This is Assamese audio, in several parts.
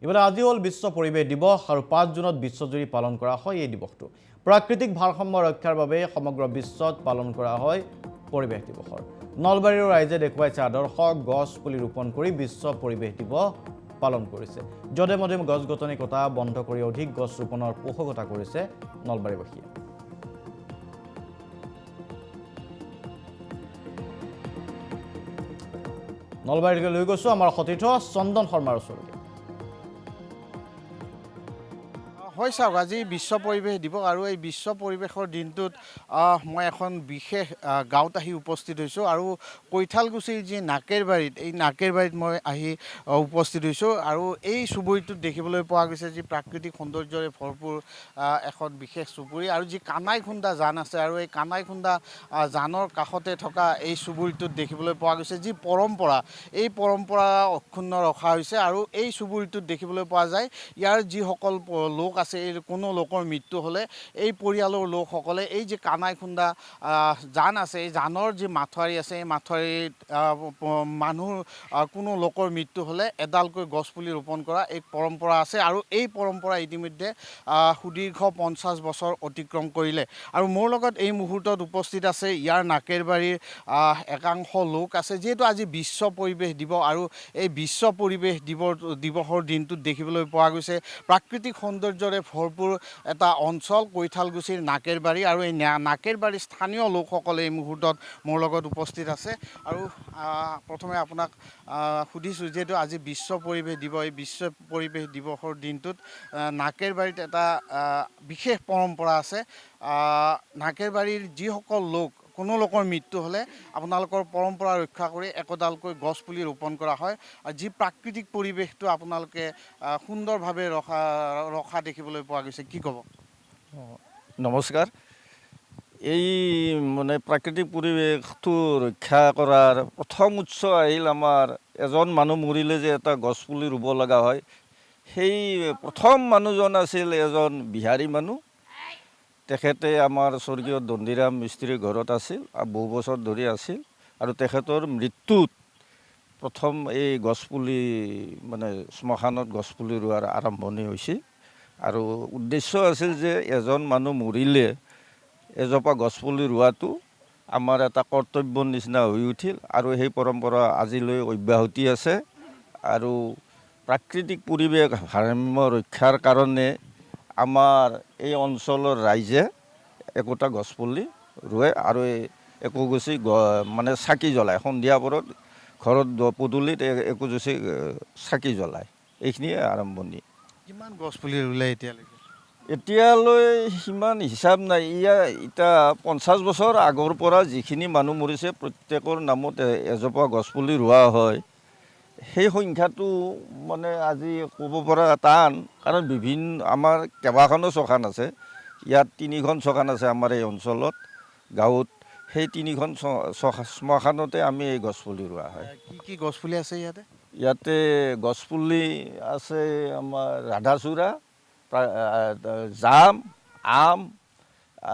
ইফালে আজি হ'ল বিশ্ব পৰিৱেশ দিৱস আৰু ৫ জুনত বিশ্বজুৰি পালন কৰা হয় এই দিৱসটো। প্ৰাকৃতিক ভাৰসাম্য ৰক্ষাৰ বাবে সমগ্ৰ বিশ্বত পালন কৰা হয় পৰিৱেশ দিৱসৰ। নলবাৰীৰ ৰাইজে দেখুৱাইছে আদৰ্শ গছ পুলি ৰোপণ কৰি বিশ্ব পৰিৱেশ দিৱস পালন কৰিছে। যধে মধে গছ-গছনি কটা বন্ধ কৰি অধিক গছ ৰোপণৰ পোষকতা কৰিছে নলবাৰীবাসীয়ে। নলবাৰীলৈকে লৈ গৈছোঁ আমাৰ সতীৰ্থ চন্দন শৰ্মাৰ ওচৰলৈ। হয় চাওক, আজি বিশ্ব পৰিৱেশ দিৱস আৰু এই বিশ্ব পৰিৱেশৰ দিনটোত মই এখন বিশেষ গাঁৱত আহি উপস্থিত হৈছোঁ আৰু কৈঠালকুছিৰ যি নাকেৰবাৰীত, এই নাকেৰবাৰীত মই আহি উপস্থিত হৈছোঁ আৰু এই চুবুৰীটোত দেখিবলৈ পোৱা গৈছে যি প্ৰাকৃতিক সৌন্দৰ্যৰে ভৰপূৰ এখন বিশেষ চুবুৰী আৰু যি কানাইখুন্দা জান আছে আৰু এই কানাইখুন্দা জানৰ কাষতে থকা এই চুবুৰীটোত দেখিবলৈ পোৱা গৈছে যি পৰম্পৰা, এই পৰম্পৰা অক্ষুণ্ণ ৰখা হৈছে আৰু এই চুবুৰীটোত দেখিবলৈ পোৱা যায় ইয়াৰ যিসকল লোক আছে, এই কোনো লোকৰ মৃত্যু হ'লে এই পৰিয়ালৰ লোকসকলে এই যে কানাইখুন্দা জান আছে, এই জানৰ যি মাথাউৰি আছে, এই মাথাউৰিত মানুহ কোনো লোকৰ মৃত্যু হ'লে এডালকৈ গছপুলি ৰোপণ কৰা এক পৰম্পৰা আছে আৰু এই পৰম্পৰা ইতিমধ্যে সুদীৰ্ঘ ৫০ বছৰ অতিক্ৰম কৰিলে। আৰু মোৰ লগত এই মুহূৰ্তত উপস্থিত আছে ইয়াৰ নাকেৰবাৰীৰ একাংশ লোক আছে, যিহেতু আজি বিশ্ব পৰিৱেশ দিৱস আৰু এই বিশ্ব পৰিৱেশ দিৱসৰ দিনটোত দেখিবলৈ পোৱা গৈছে প্ৰাকৃতিক সৌন্দৰ্যৰে ভৰপূৰ এটা অঞ্চল কৈঠালকুছিৰ নাকেৰবাৰী আৰু এই নাকেৰবাৰীৰ স্থানীয় লোকসকলে এই মুহূৰ্তত মোৰ লগত উপস্থিত আছে। আৰু প্ৰথমে আপোনাক সুধিছোঁ, যিহেতু আজি বিশ্ব পৰিৱেশ দিৱস, এই বিশ্ব পৰিৱেশ দিৱসৰ দিনটোত নাকেৰবাৰীত এটা বিশেষ পৰম্পৰা আছে। নাকেৰবাৰীৰ যিসকল লোক, কোনো লোকৰ মৃত্যু হ'লে আপোনালোকৰ পৰম্পৰা ৰক্ষা কৰি একোডালকৈ গছ পুলি ৰোপণ কৰা হয় আৰু যি প্ৰাকৃতিক পৰিৱেশটো আপোনালোকে সুন্দৰভাৱে ৰখা দেখিবলৈ পোৱা গৈছে, কি ক'ব? নমস্কাৰ। এই মানে প্ৰাকৃতিক পৰিৱেশটো ৰক্ষা কৰাৰ প্ৰথম উৎস আহিল আমাৰ এজন মানুহ মৰিলে যে এটা গছপুলি ৰুব লগা হয়, সেই প্ৰথম মানুহজন আছিল এজন বিহাৰী মানুহ। তেখেতে আমাৰ স্বৰ্গীয় দণ্ডিৰাম মিস্ত্ৰীৰ ঘৰত আছিল আৰু বহু বছৰ ধৰি আছিল আৰু তেখেতৰ মৃত্যুত প্ৰথম এই গছপুলি মানে শ্মশানত গছপুলি ৰোৱাৰ আৰম্ভণি হৈছিল আৰু উদ্দেশ্য আছিল যে এজন মানুহ মৰিলে এজোপা গছপুলি ৰোৱাটো আমাৰ এটা কৰ্তব্যৰ নিচিনা হৈ উঠিল আৰু সেই পৰম্পৰা আজিলৈ অব্যাহতি আছে। আৰু প্ৰাকৃতিক পৰিৱেশ ভাৰসাম্য ৰক্ষাৰ কাৰণে আমাৰ এই অঞ্চলৰ ৰাইজে একোটা গছপুলি ৰুৱে আৰু একোগছি মানে চাকি জ্বলায়। সন্ধিয়া পৰত ঘৰত পদূলিত একোগছি চাকি জ্বলায়। এইখিনিয়ে আৰম্ভণি। কিমান গছপুলি ৰুলে এতিয়ালৈকে? এতিয়ালৈ সিমান হিচাপ নাই। এতিয়া ৫০ বছৰ আগৰ পৰা যিখিনি মানুহ মৰিছে প্ৰত্যেকৰ নামত এজোপা গছপুলি ৰোৱা হয়। সেই সংখ্যাটো মানে আজি ক'ব পৰা টান, কাৰণ আমাৰ কেইবাখনো শ্মশান আছে। ইয়াত ৩খন শ্মশান আছে আমাৰ এই অঞ্চলত, গাঁৱত। সেই 3খন শ্মশানতে আমি এই গছপুলি ৰোৱা হয়। কি কি গছপুলি আছে ইয়াতে? ইয়াতে গছপুলি আছে আমাৰ ৰাধাচূড়া, জাম, আম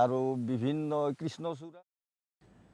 আৰু বিভিন্ন কৃষ্ণচূড়া।